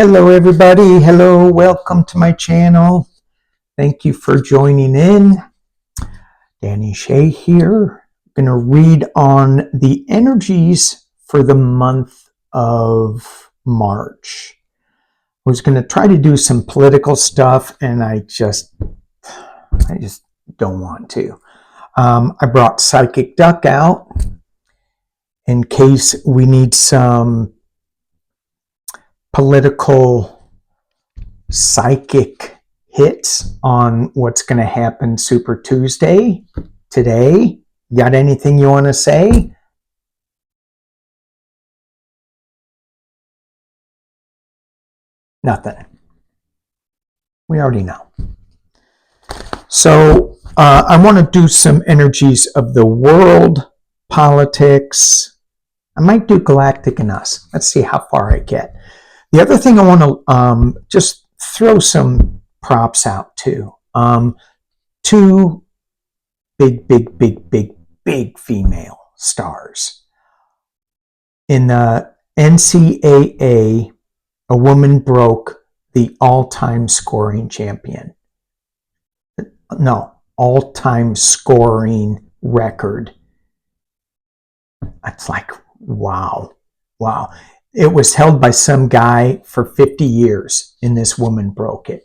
Hello everybody, hello, welcome to my channel. Thank you for joining in. Danny Shay here. I'm going to read on the energies for the month of March. I was going to try to do some political stuff and I just don't want to. I brought Psychic Duck out in case we need some political psychic hits on what's going to happen Super Tuesday today. Got anything you want to say? Nothing. We already know. So I want to do some energies of the world, politics. I might do galactic and us. Let's see how far I get. The other thing I want to just throw some props out too. Two big female stars. In the NCAA, a woman broke the all-time scoring champion. No, all-time scoring record. It's like, wow. It was held by some guy for 50 years, and this woman broke it.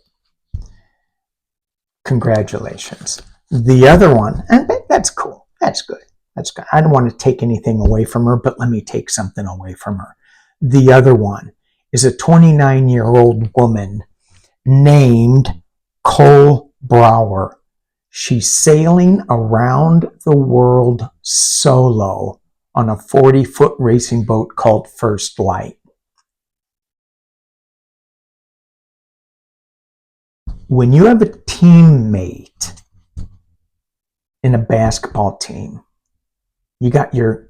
Congratulations. The other one, and that's cool. That's good. That's good. I don't want to take anything away from her, but let me take something away from her. The other one is a 29-year-old woman named Cole Brower. She's sailing around the world solo on a 40-foot racing boat called First Light. When you have a teammate in a basketball team, you got your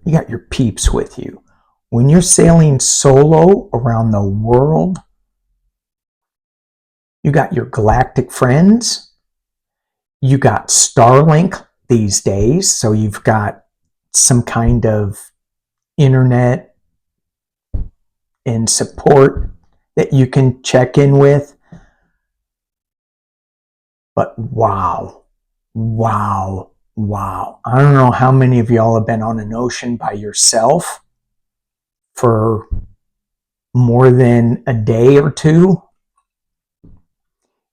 peeps with you. When you're sailing solo around the world, you got your galactic friends. You got Starlink these days, so you've got some kind of internet and support that you can check in with. But wow. I don't know how many of y'all have been on an ocean by yourself for more than a day or two.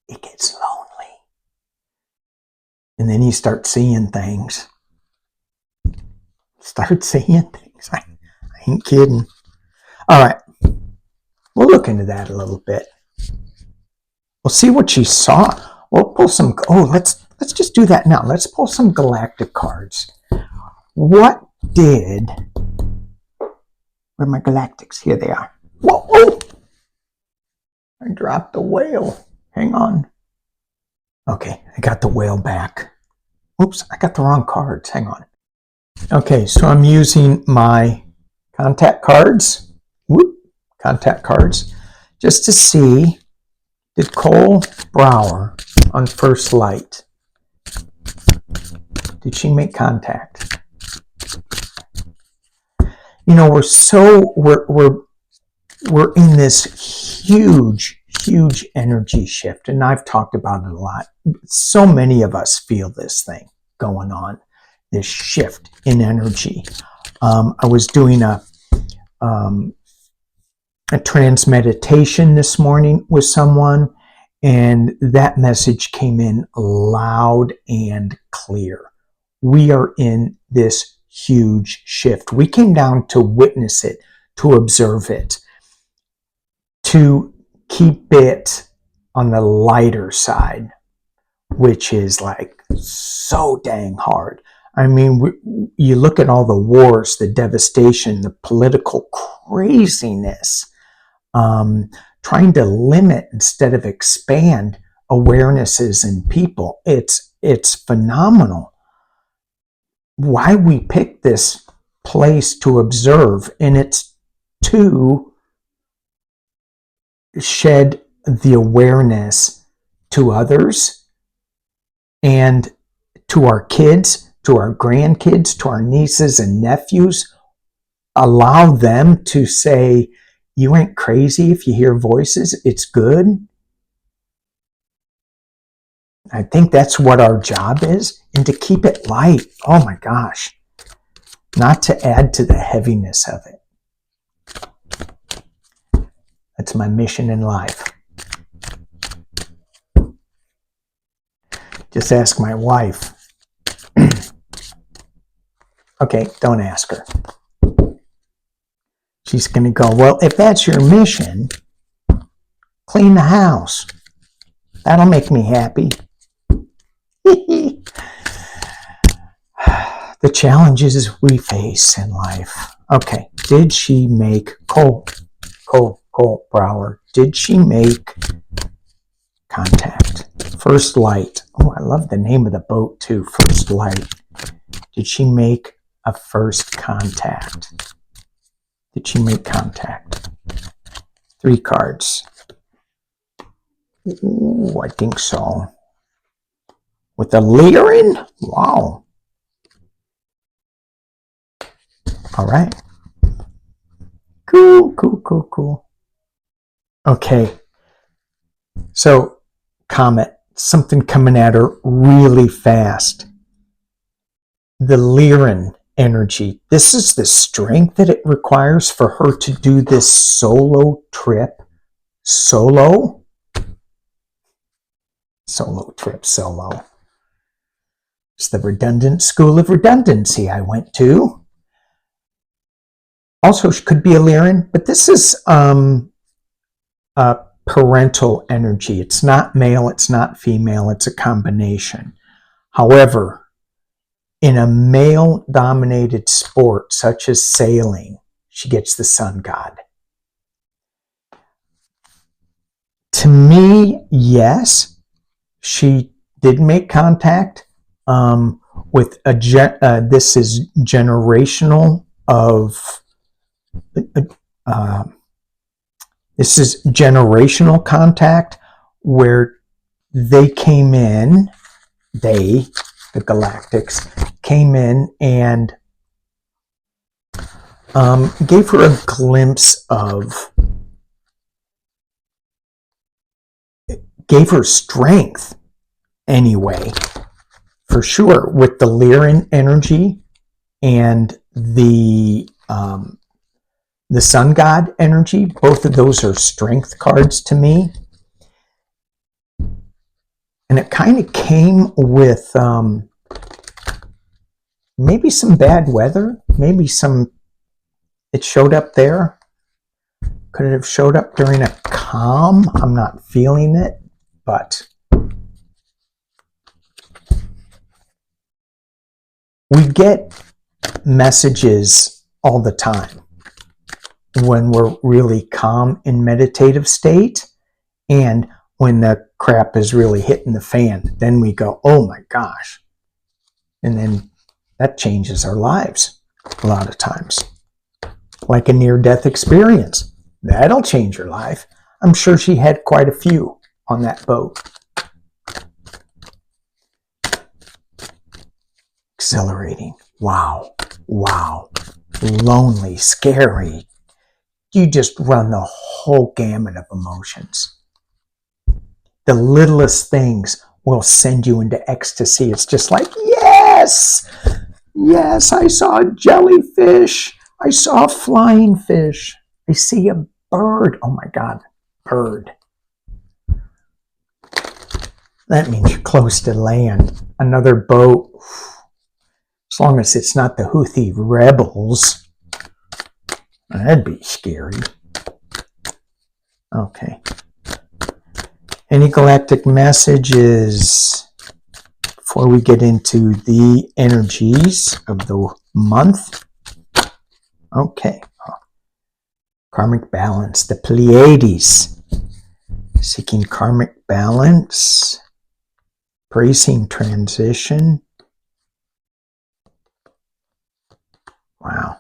It gets lonely. And then you start seeing things. I ain't kidding. All right. We'll look into that a little bit. We'll see what she saw. We'll pull some. Oh, let's just do that now. Let's pull some galactic cards. What did? Where are my galactics? Here they are. Whoa! I dropped the whale. Hang on. Okay, I got the whale back. Oops, I got the wrong cards. Hang on. Okay, so I'm using my contact cards. Contact cards, just to see, did Cole Brower on First Light, did she make contact? You know, we're in this huge energy shift, and I've talked about it a lot. So many of us feel this thing going on, this shift in energy. I was doing a trance meditation this morning with someone, and that message came in loud and clear. We are in this huge shift. We came down to witness it, to observe it, to keep it on the lighter side, which is like so dang hard. I mean, you look at all the wars, the devastation, the political craziness, trying to limit instead of expand awarenesses in people. It's phenomenal. Why we pick this place to observe, and it's to shed the awareness to others and to our kids, to our grandkids, to our nieces and nephews. Allow them to say, You ain't crazy if you hear voices. It's good. I think that's what our job is, and to keep it light. Oh my gosh. Not to add to the heaviness of it. That's my mission in life. Just ask my wife. Okay, don't ask her. She's going to go, well, if that's your mission, clean the house. That'll make me happy. The challenges we face in life. Okay, did she make Cole Brower, did she make contact? First light. Oh, I love the name of the boat too. First light. Did she make a first contact? Did she make contact? 3 cards. Ooh, I think so. With a Lyran? Wow. All right. Cool. Okay. So, Comet, something coming at her really fast. The Lyran energy. This is the strength that it requires for her to do this solo trip. Solo trip. It's the redundant school of redundancy I went to. Also, she could be a Lyran, but this is a parental energy. It's not male, it's not female, it's a combination. However, in a male-dominated sport such as sailing, she gets the sun god. To me, yes, she did make contact with a this is generational of this is generational contact where they came in, the galactics came in and gave her a glimpse of, gave her strength anyway, for sure, with the Lyran energy and the sun god energy. Both of those are strength cards to me. And it kind of came with maybe some bad weather, maybe some, it showed up there. Could it have showed up during a calm? I'm not feeling it, but we get messages all the time when we're really calm in meditative state, and when the crap is really hitting the fan, then we go, oh my gosh. And then that changes our lives a lot of times. Like a near-death experience. That'll change your life. I'm sure she had quite a few on that boat. Exhilarating. Wow. Lonely, scary. You just run the whole gamut of emotions. The littlest things will send you into ecstasy. It's just like, yes, I saw a jellyfish. I saw a flying fish. I see a bird. Oh my God, bird. That means you're close to land. Another boat. As long as it's not the Houthi rebels. That'd be scary. Okay. Any galactic messages before we get into the energies of the month? Okay. Karmic balance. The Pleiades. Seeking karmic balance. Bracing transition. Wow.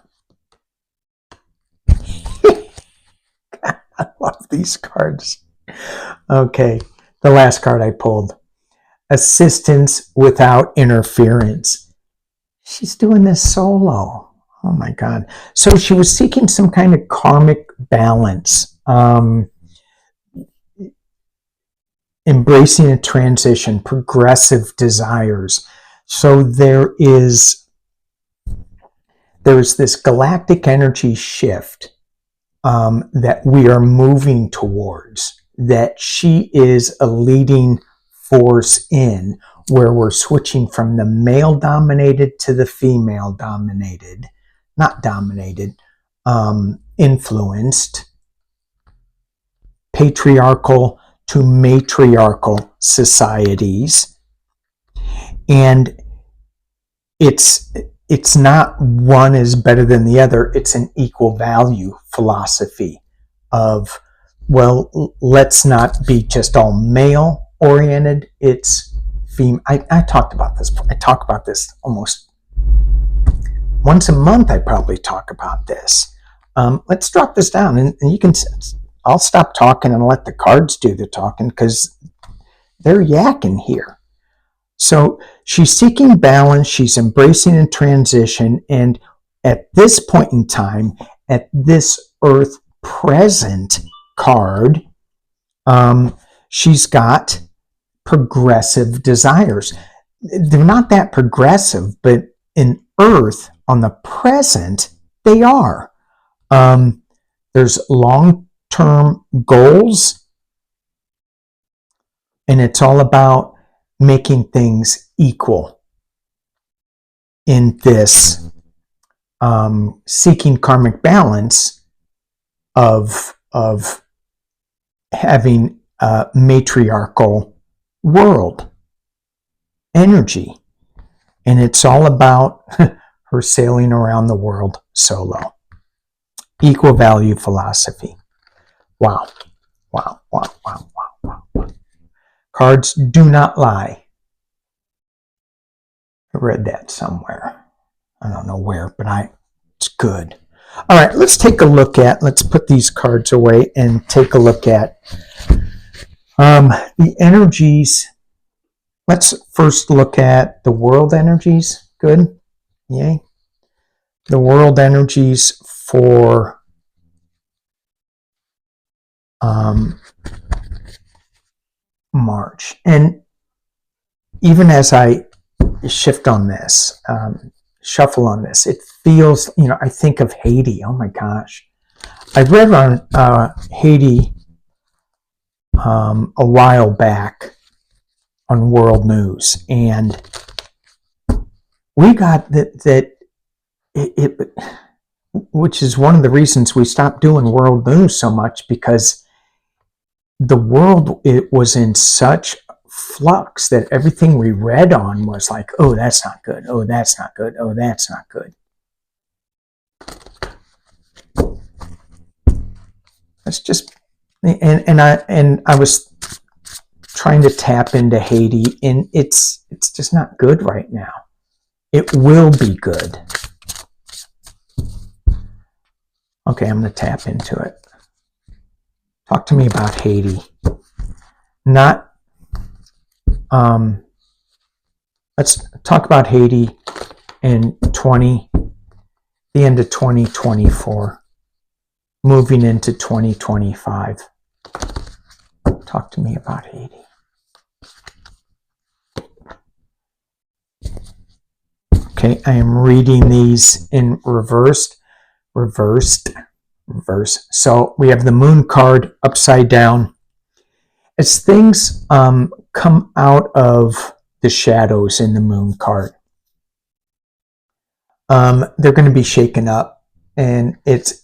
I love these cards. Okay, the last card I pulled. Assistance without interference. She's doing this solo. Oh my God. So she was seeking some kind of karmic balance, embracing a transition, progressive desires. So there's this galactic energy shift that we are moving towards, that she is a leading force in, where we're switching from the male dominated to the female dominated, not dominated, influenced, patriarchal to matriarchal societies. And it's not one is better than the other. It's an equal value philosophy of, well, let's not be just all male oriented. It's female. I talked about this. I talk about this almost once a month. I probably talk about this. Let's drop this down, and you can. I'll stop talking and let the cards do the talking, because they're yakking here. So she's seeking balance, she's embracing a transition, and at this point in time, at this Earth present card, she's got progressive desires. They're not that progressive, but in Earth, on the present, they are. There's long-term goals, and it's all about making things equal in this seeking karmic balance of having a matriarchal world energy. And it's all about her sailing around the world solo. Equal value philosophy. Wow. Wow, wow, wow, wow, wow, wow. Cards do not lie. I read that somewhere. I don't know where, but it's good. All right, let's put these cards away and take a look at the energies. Let's first look at the world energies. Good. Yay. The world energies for March. And even as I shuffle on this, it feels, I think of Haiti. Oh my gosh. I read on Haiti a while back on World News, and we got that which is one of the reasons we stopped doing World News so much, because the world, it was in such flux that everything we read on was like, oh, that's not good. Oh, that's not good. Oh, that's not good. That's just, and I was trying to tap into Haiti, and it's just not good right now. It will be good. Okay, I'm going to tap into it. Talk to me about Haiti. Let's talk about Haiti in the end of 2024, moving into 2025. Talk to me about Haiti. Okay, I am reading these in reversed. So we have the moon card upside down. As things come out of the shadows in the moon card, they're going to be shaken up, and it's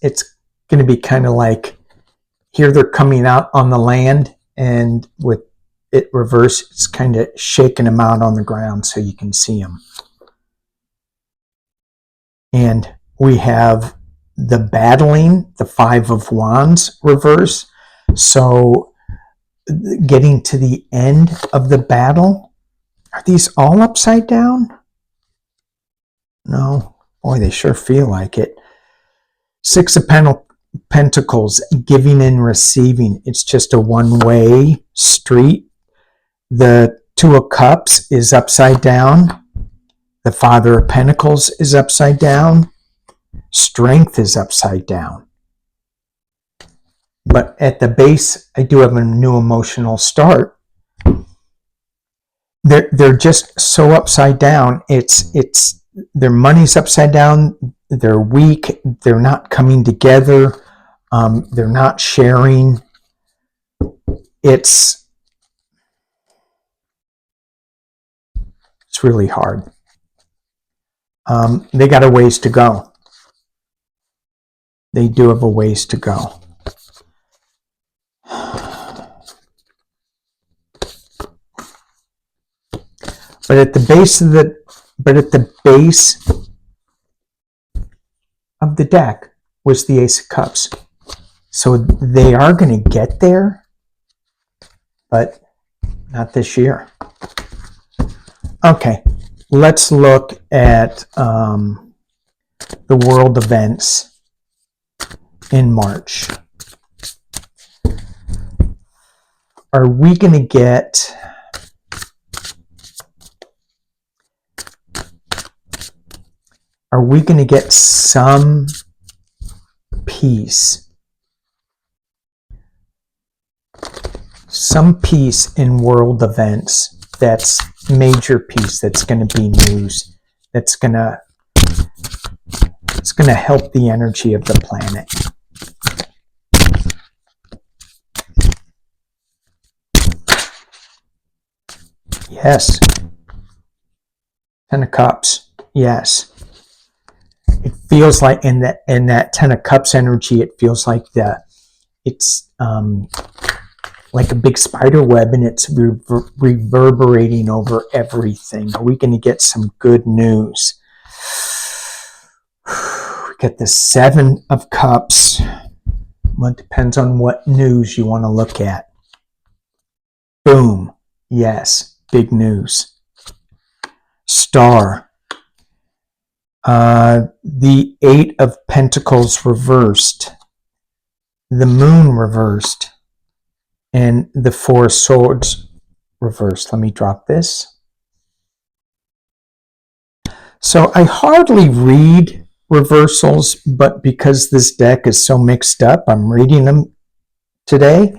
going to be kind of like, here they're coming out on the land, and with it reversed, it's kind of shaking them out on the ground so you can see them. And we have the battling, the Five of Wands reverse. So getting to the end of the battle. Are these all upside down? No. Boy, they sure feel like it. Six of Pentacles, giving and receiving. It's just a one-way street. The Two of Cups is upside down. The Father of Pentacles is upside down. Strength is upside down. But at the base, I do have a new emotional start. They're just so upside down. It's their money's upside down. They're weak. They're not coming together. They're not sharing. It's really hard. They got a ways to go. They do have a ways to go. But at the base of the deck was the Ace of Cups. So they are going to get there, but not this year. Okay, let's look at the world events in March. Are we going to get some peace? Some peace in world events. That's major peace. That's going to be news. It's going to help the energy of the planet. Yes. Ten of Cups. Yes. It feels like in that Ten of Cups energy, it feels like it's like a big spider web, and it's reverberating over everything. Are we going to get some good news? We get the Seven of Cups. Well, it depends on what news you want to look at. Boom. Yes, big news. Star. The Eight of Pentacles reversed. The Moon reversed. And the Four of Swords reversed. Let me drop this. So I hardly read reversals, but because this deck is so mixed up, I'm reading them today.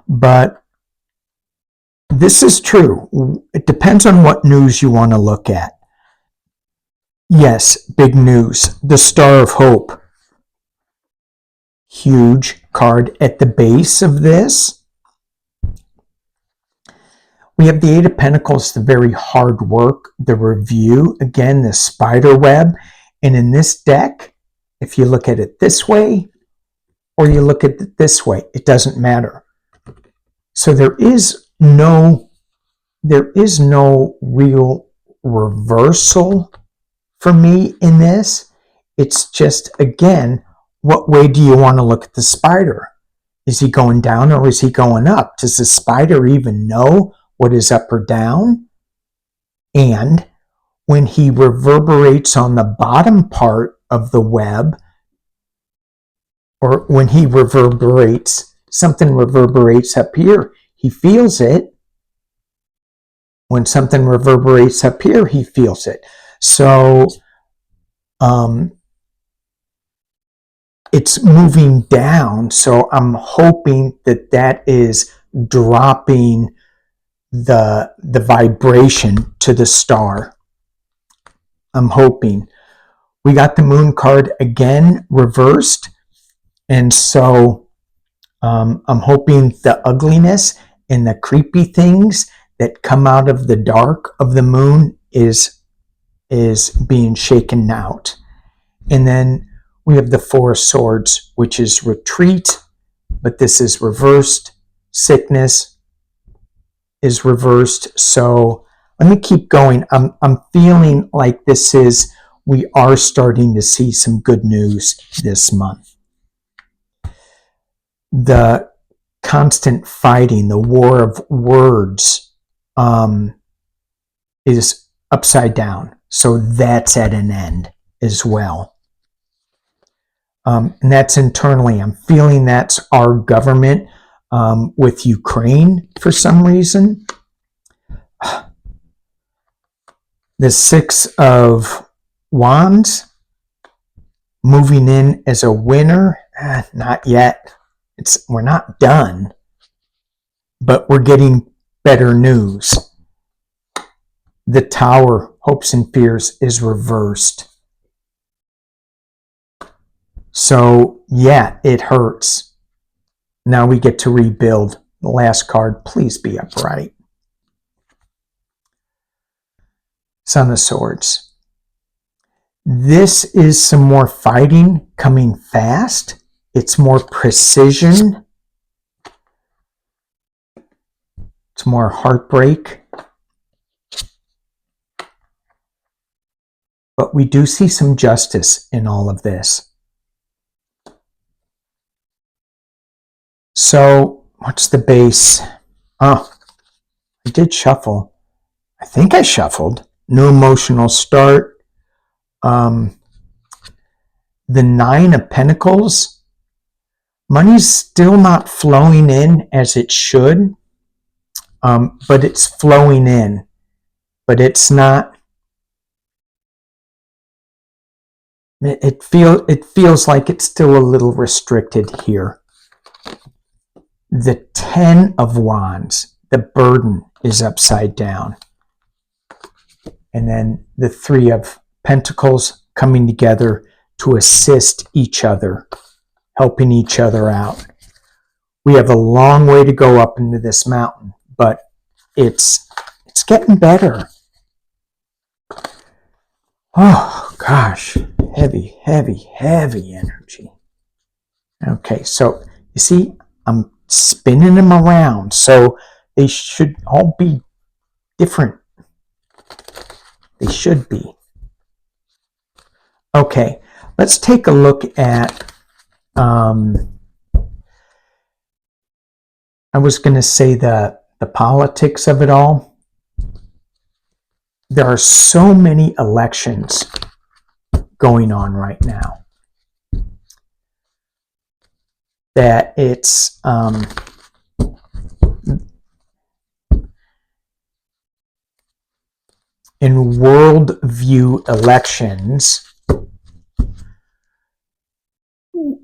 But this is true. It depends on what news you want to look at. Yes, big news. The Star of Hope. Huge card at the base of this. We have the Eight of Pentacles, the very hard work, the review, again, the spider web. And in this deck, if you look at it this way or you look at it this way, it doesn't matter. So there is no real reversal for me in this. It's just, again, what way do you want to look at the spider? Is he going down or is he going up? Does the spider even know what is up or down? And when he reverberates on the bottom part of the web, or when he reverberates, something reverberates up here, he feels it. When something reverberates up here, he feels it. So it's moving down. So I'm hoping that is dropping the vibration to the star. I'm hoping. We got the Moon card again reversed, and so I'm hoping the ugliness and the creepy things that come out of the dark of the Moon is being shaken out. And then we have the Four of Swords, which is retreat, but this is reversed. Sickness is reversed. So let me keep going. I'm feeling like we are starting to see some good news this month. The constant fighting, the war of words, is upside down. So that's at an end as well. And that's internally. I'm feeling that's our government with Ukraine for some reason. The Six of Wands, moving in as a winner. Not yet. We're not done, but we're getting better news. The Tower, hopes and fears, is reversed. So yeah, it hurts. Now we get to rebuild. The last card, please be upright. Son of Swords. This is some more fighting coming fast. It's more precision. It's more heartbreak. But we do see some justice in all of this. So, what's the base? Oh, I did shuffle. I think I shuffled. New emotional start. The Nine of Pentacles. Money's still not flowing in as it should, but it's flowing in. But it's not. It feels like it's still a little restricted here. The Ten of Wands. The burden is upside down. And then the Three of Pentacles coming together to assist each other, helping each other out. We have a long way to go up into this mountain, but it's getting better. Oh gosh, heavy, heavy, heavy energy. Okay, so you see, I'm spinning them around, so they should all be different. They should be. Okay, let's take a look at, I was going to say the politics of it all. There are so many elections going on right now that it's in world view elections,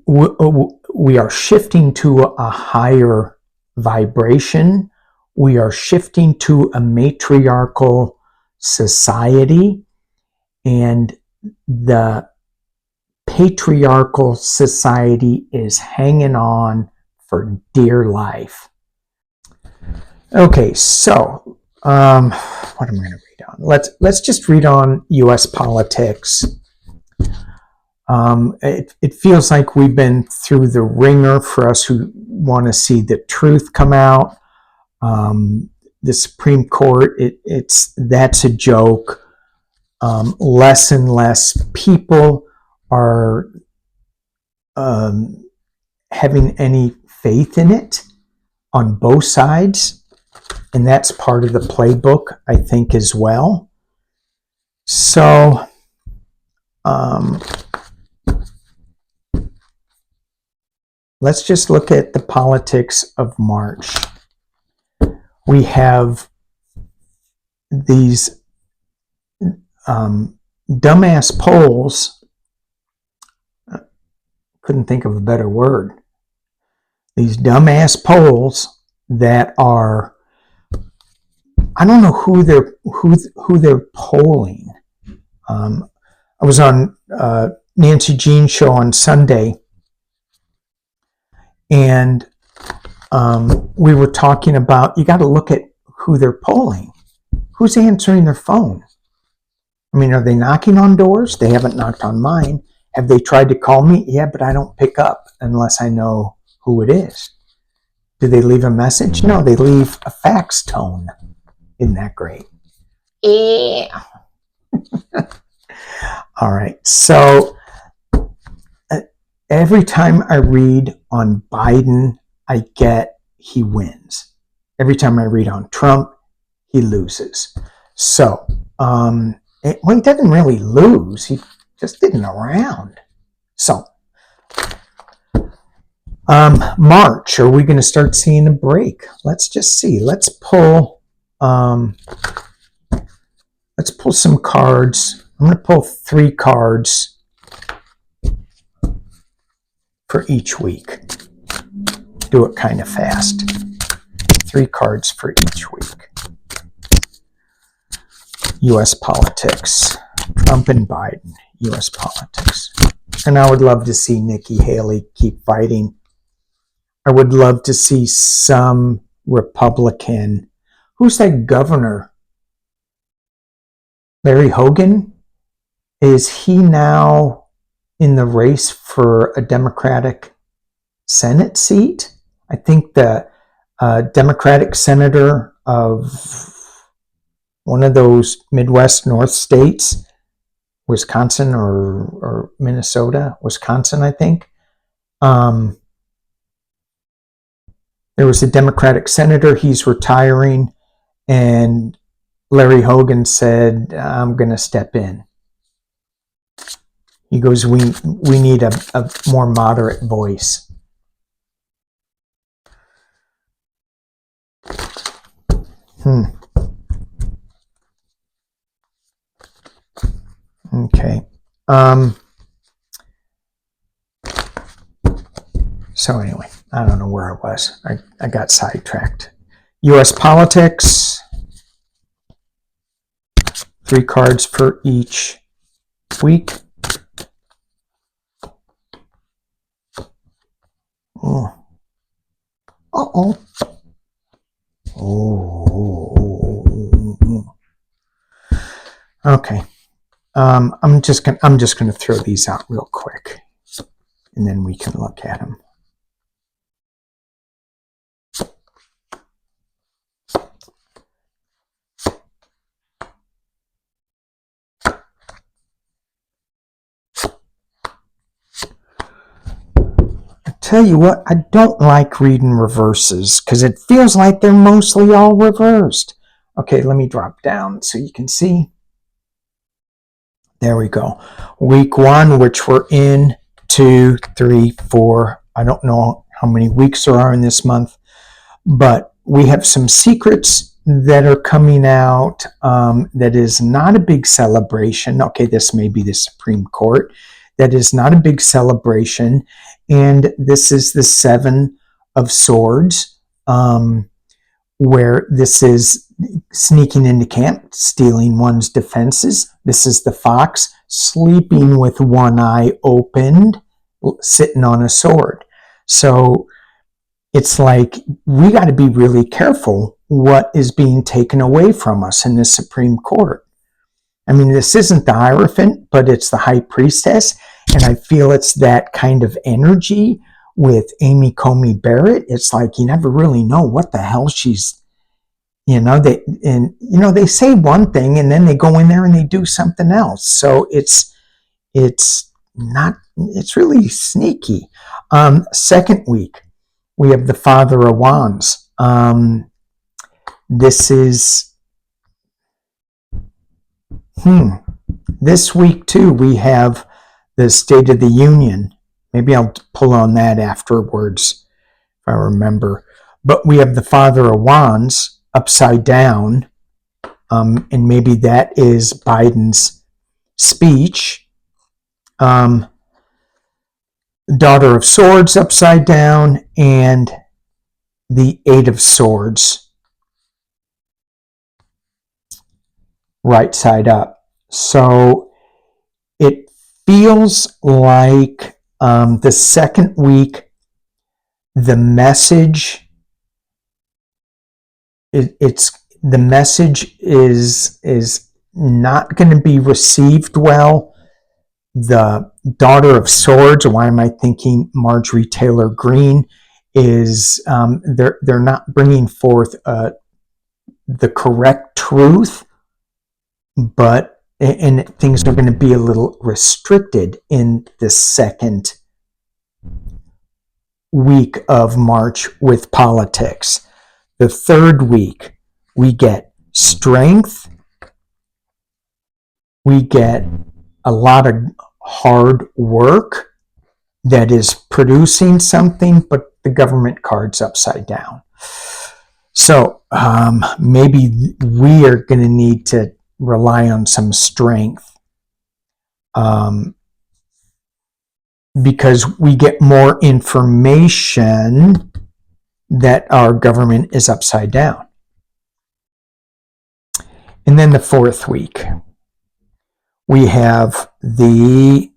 we are shifting to a higher vibration. We are shifting to a matriarchal society, and the patriarchal society is hanging on for dear life. Okay, so what am I going to read on? Let's just read on U.S. politics. It feels like we've been through the ringer for us who want to see the truth come out. The Supreme Court, that's a joke. Less and less people are having any faith in it on both sides, and that's part of the playbook, I think, as well. So let's just look at the politics of March. We have these dumbass polls. Couldn't think of a better word. These dumbass polls that are, I don't know who they're polling. I was on Nancy Jean's show on Sunday, and we were talking about, you got to look at who they're polling. Who's answering their phone? I mean, are they knocking on doors? They haven't knocked on mine. Have they tried to call me? Yeah, but I don't pick up unless I know who it is. Do they leave a message? No, they leave a fax tone. Isn't that great? Yeah. All right. So every time I read on Biden, I get he wins. Every time I read on Trump, he loses. So, he doesn't really lose. He just isn't around. So, March, are we going to start seeing a break? Let's just see. Let's pull some cards. I'm going to pull 3 cards for each week. do it kind of fast. 3 cards for each week. U.S. politics. Trump and Biden. U.S. politics. And I would love to see Nikki Haley keep fighting. I would love to see some Republican. Who's that governor? Larry Hogan? Is he now in the race for a Democratic Senate seat? I think the Democratic senator of one of those Midwest North states, Wisconsin or Minnesota, Wisconsin, I think. There was a Democratic senator, he's retiring, and Larry Hogan said, I'm going to step in. He goes, we need a more moderate voice. Okay. So anyway, I don't know where I was. I got sidetracked. U.S. politics. 3 cards for each week. Oh. Uh-oh. Oh. Okay. I'm just gonna throw these out real quick, and then we can look at them. Tell you what, I don't like reading reverses because it feels like they're mostly all reversed. Okay, let me drop down so you can see. There we go. Week 1, which we're in, 2, 3, 4. I don't know how many weeks there are in this month, but we have some secrets that are coming out. That is not a big celebration. Okay, this may be the Supreme Court. That is not a big celebration. And this is the 7 of Swords, where this is sneaking into camp, stealing one's defenses. This is the Fox, sleeping with one eye opened, sitting on a sword. So it's like we got to be really careful what is being taken away from us in the Supreme Court. I mean, this isn't the Hierophant, but it's the High Priestess. And I feel it's that kind of energy with Amy Coney Barrett. It's like you never really know what the hell she's, they say one thing and then they go in there and they do something else. So it's really sneaky. Second week, we have the Father of Wands. This is this week too, we have the State of the Union. Maybe I'll pull on that afterwards if I remember. But we have the Father of Wands upside down, and maybe that is Biden's speech. Daughter of Swords upside down, and the 8 of Swords right side up. So it feels like the second week, the message is not going to be received well. The Daughter of Swords, or why am I thinking Marjorie Taylor Greene, is they're not bringing forth the correct truth, and things are going to be a little restricted in the second week of March with politics. The third week, we get strength. We get a lot of hard work that is producing something, but the government card's upside down. So maybe we are going to need to rely on some strength, because we get more information that our government is upside down. And then the fourth week, we have the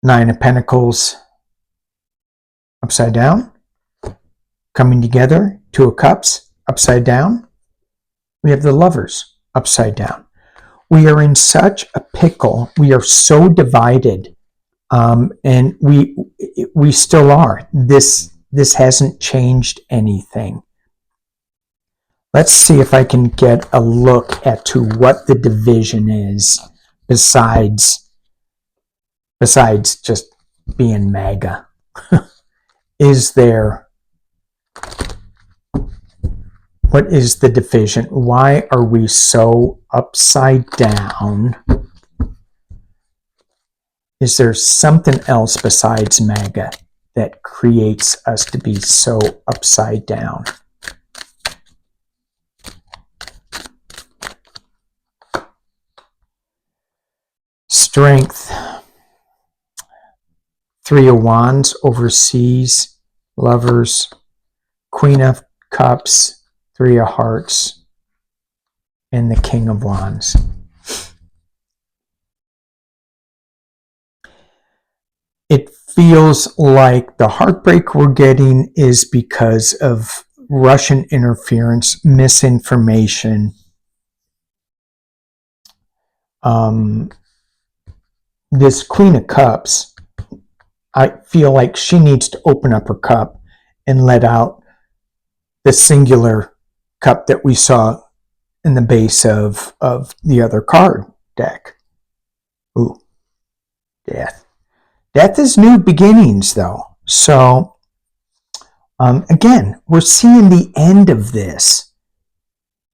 Nine of Pentacles upside down, coming together, Two of Cups upside down. We have the Lovers upside down. We are in such a pickle. We are so divided, and we still are. This hasn't changed anything. Let's see if I can get a look at to what the division is besides just being MAGA. Is there, what is the division? Why are we so upside down? Is there something else besides MAGA that creates us to be so upside down? Strength. Three of Wands, overseas, Lovers, Queen of Cups, Three of Hearts, and the King of Wands. It feels like the heartbreak we're getting is because of Russian interference, misinformation. This Queen of Cups, I feel like she needs to open up her cup and let out the singular cup that we saw in the base of the other card deck. Ooh, Death. Death is new beginnings, though. So, again, we're seeing the end of this,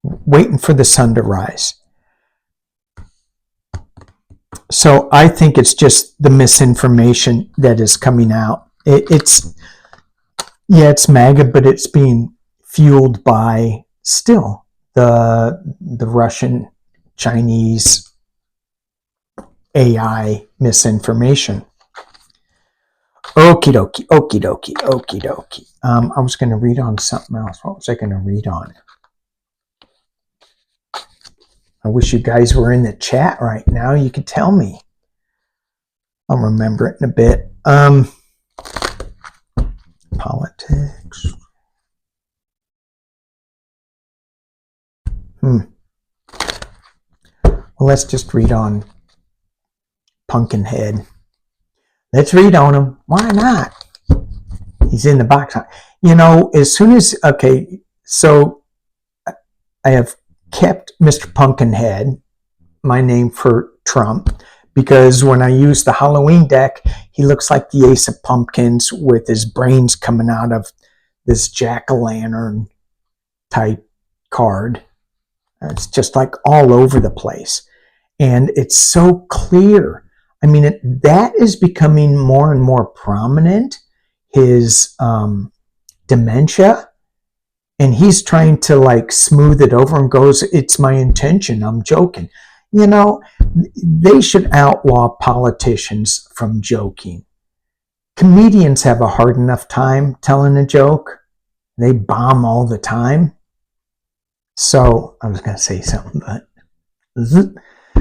waiting for the sun to rise. So I think it's just the misinformation that is coming out. It's MAGA, but it's being fueled by still the Russian, Chinese AI misinformation. Okie dokie, okie dokie, okie dokie. I was going to read on something else. What was I going to read on? I wish you guys were in the chat right now. You could tell me. I'll remember it in a bit. Politics. Well, let's just read on Pumpkinhead. Let's read on him. Why not? He's in the box. You know, as soon as, okay, so I have kept Mr. Pumpkinhead, my name for Trump, because when I use the Halloween deck, he looks like the Ace of Pumpkins with his brains coming out of this jack-o'-lantern type card. It's just like all over the place. And it's so clear. I mean, that is becoming more and more prominent, his dementia. And he's trying to like smooth it over and goes, it's my intention, I'm joking. You know, they should outlaw politicians from joking. Comedians have a hard enough time telling a joke. They bomb all the time. So, I was going to say something, but...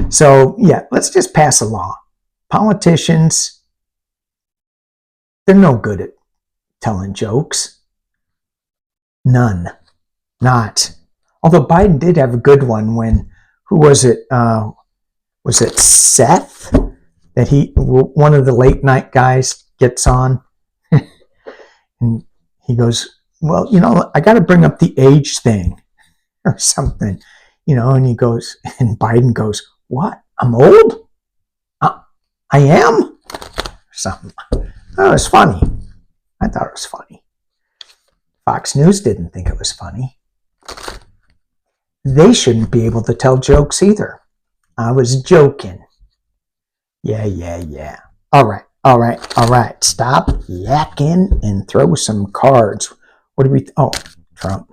So, yeah, let's just pass a law. Politicians, they're no good at telling jokes. None. Not. Although Biden did have a good one when, who was it? Was it Seth? That one of the late night guys gets on. And he goes, well, you know, I got to bring up the age thing or something, you know, and he goes, and Biden goes, what? I'm old? I am? Something. Oh, it was funny. I thought it was funny. Fox News didn't think it was funny. They shouldn't be able to tell jokes either. I was joking. Yeah. All right. Stop yakking and throw some cards. What do we... Oh, Trump.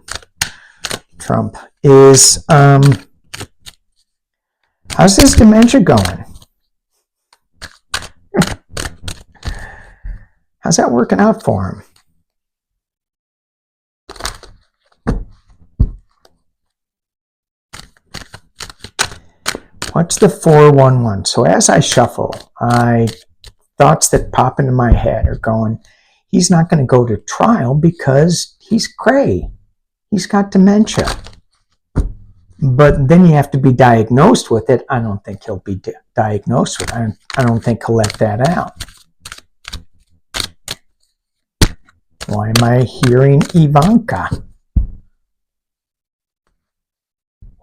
Trump is... How's his dementia going? How's that working out for him? What's the 411? So as I shuffle, thoughts that pop into my head are going, he's not going to go to trial because he's cray. He's got dementia. But then you have to be diagnosed with it. I don't think he'll be diagnosed with it. I don't think he'll let that out. Why am I hearing Ivanka?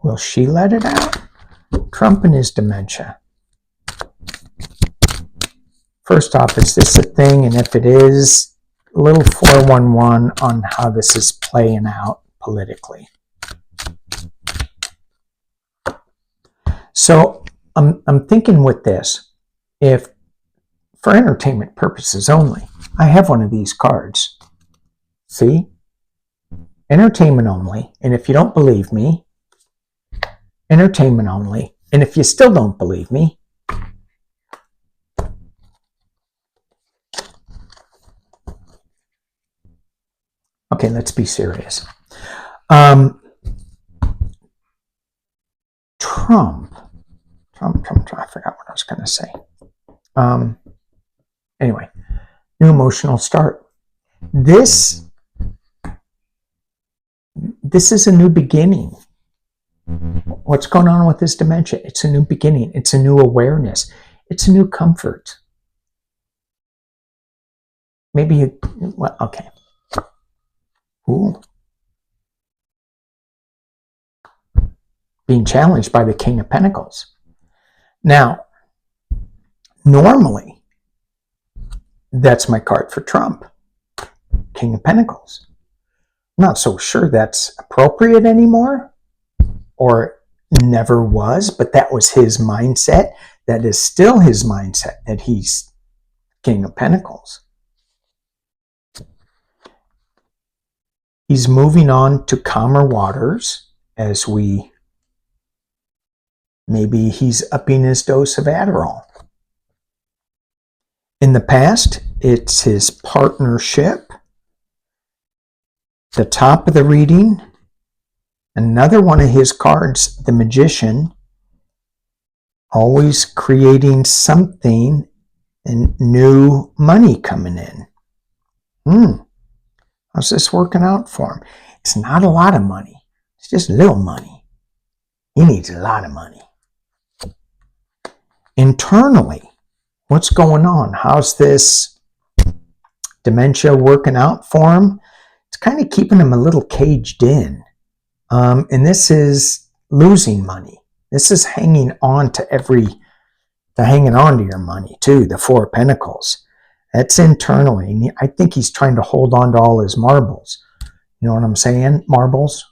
Will she let it out? Trump and his dementia. First off, is this a thing? And if it is, a little 411 on how this is playing out politically. So I'm thinking with this, if for entertainment purposes only, I have one of these cards. See? Entertainment only. And if you don't believe me, entertainment only. And if you still don't believe me, okay, let's be serious. Trump, I forgot what I was going to say. Anyway, new emotional start. This is a new beginning. What's going on with this dementia? It's a new beginning. It's a new awareness. It's a new comfort. Maybe well, okay. Ooh. Being challenged by the King of Pentacles. Now, normally, that's my card for Trump. King of Pentacles. I'm not so sure that's appropriate anymore, or never was, but that was his mindset. That is still his mindset, that he's King of Pentacles. He's moving on to calmer waters as maybe he's upping his dose of Adderall. In the past, it's his partnership. The top of the reading, another one of his cards, the Magician, always creating something and new money coming in. How's this working out for him? It's not a lot of money. It's just little money. He needs a lot of money. Internally, what's going on? How's this dementia working out for him? It's kind of keeping him a little caged in. And this is losing money. This is hanging on to hanging on to your money too, the Four of Pentacles. That's internally. I think he's trying to hold on to all his marbles. You know what I'm saying? Marbles.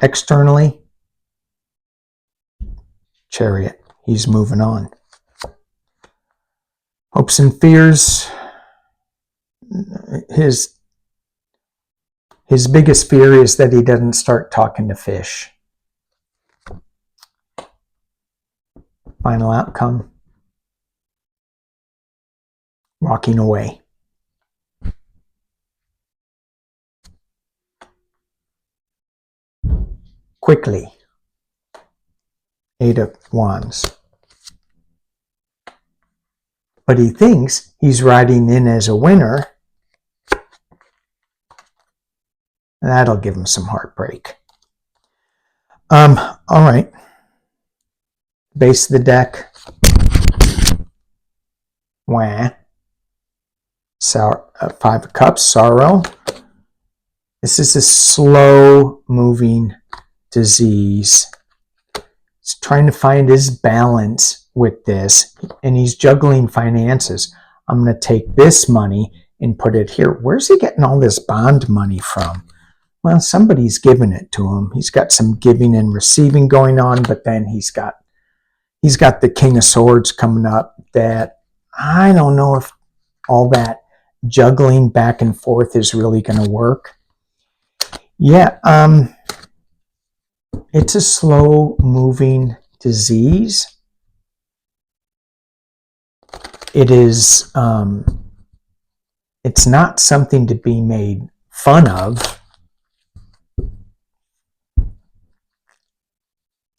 Externally, Chariot. He's moving on. Hopes and fears. His biggest fear is that he doesn't start talking to fish. Final outcome. Walking away. Quickly. 8 of Wands. But he thinks he's riding in as a winner. That'll give him some heartbreak. All right. Base of the deck. Wah. Five of Cups, sorrow. This is a slow-moving disease. He's trying to find his balance with this, and he's juggling finances. I'm going to take this money and put it here. Where's he getting all this bond money from? Well, somebody's giving it to him. He's got some giving and receiving going on, but then he's got the King of Swords coming up that I don't know if all that juggling back and forth is really going to work. Yeah, it's a slow-moving disease. It is It's not something to be made fun of.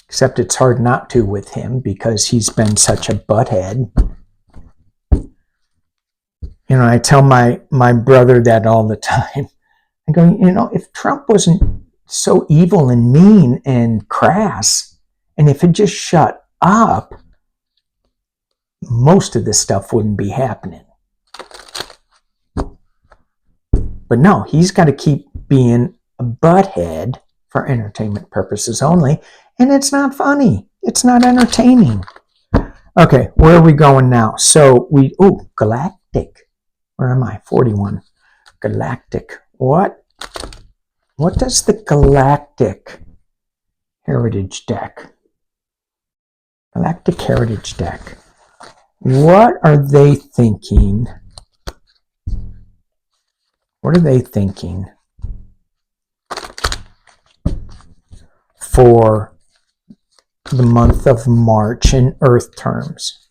Except it's hard not to with him because he's been such a butthead. You know, I tell my brother that all the time. I go, you know, if Trump wasn't so evil and mean and crass, and if it just shut up, most of this stuff wouldn't be happening. But no, he's got to keep being a butthead for entertainment purposes only, and it's not funny. It's not entertaining. Okay, where are we going now? So galactic. Where am I? 41. Galactic. What does the galactic heritage deck? Galactic heritage deck. What are they thinking? What are they thinking for the month of March in Earth terms?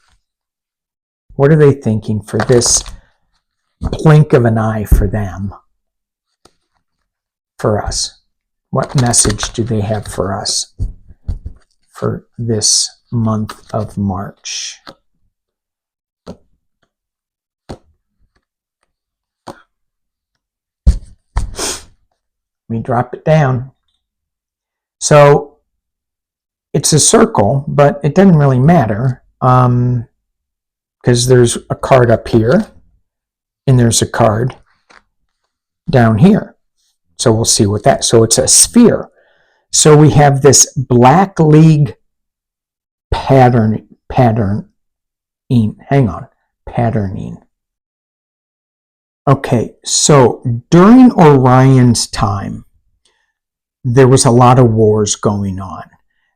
What are they thinking for this blink of an eye for them? For us? What message do they have for us for this month of March? Let me drop it down. So it's a circle, but it doesn't really matter because there's a card up here and there's a card down here. So we'll see what that. So it's a sphere. So we have this Black League patterning. Hang on, patterning. Okay, so during Orion's time, there was a lot of wars going on.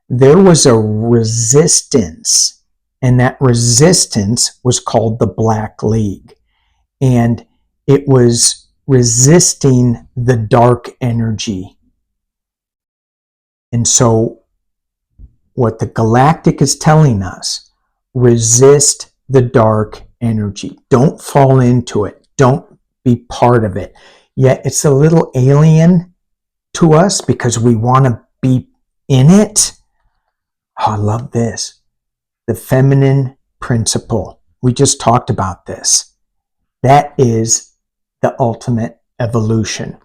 There was a resistance, and that resistance was called the Black League. And it was resisting the dark energy. And so what the galactic is telling us, resist the dark energy. Don't fall into it. Don't be part of it. Yet it's a little alien to us because we want to be in it. Oh, I love this. The feminine principle. We just talked about this. That is the ultimate evolution.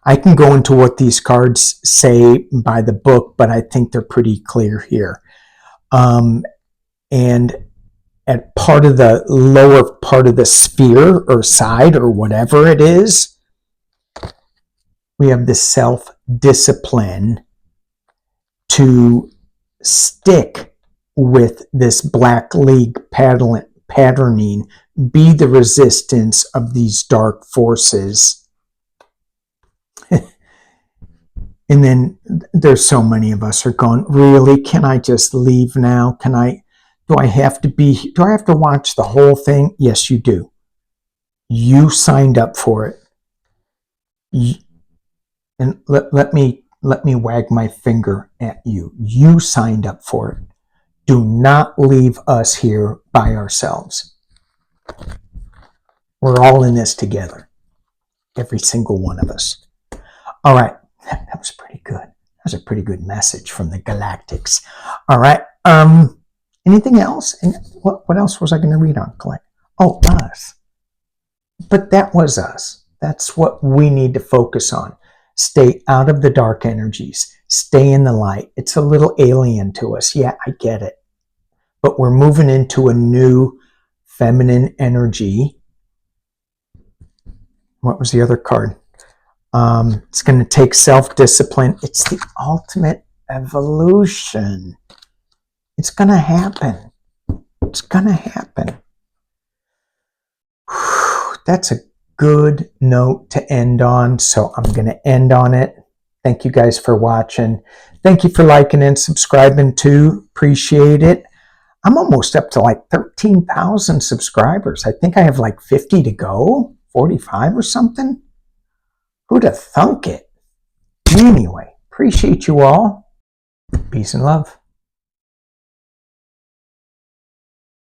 I can go into what these cards say by the book, but I think they're pretty clear here. And at part of the lower part of the sphere or side or whatever it is, we have the self-discipline to stick with this Black League patterning, be the resistance of these dark forces. And then there's so many of us are going, really? Can I just leave now? Do I have to watch the whole thing? Yes, you do. You signed up for it. And let me wag my finger at you. You signed up for it. Do not leave us here by ourselves. We're all in this together. Every single one of us. All right. That was pretty good. That was a pretty good message from the Galactics. All right. Anything else? And what else was I going to read on? Oh, us. But that was us. That's what we need to focus on. Stay out of the dark energies. Stay in the light. It's a little alien to us. Yeah, I get it. But we're moving into a new feminine energy. What was the other card? It's going to take self-discipline. It's the ultimate evolution. It's going to happen. It's going to happen. That's a good note to end on, so I'm going to end on it. Thank you guys for watching. Thank you for liking and subscribing too. Appreciate it. I'm almost up to like 13,000 subscribers. I think I have like 50 to go, 45 or something. Who'd have thunk it? Anyway, appreciate you all. Peace and love.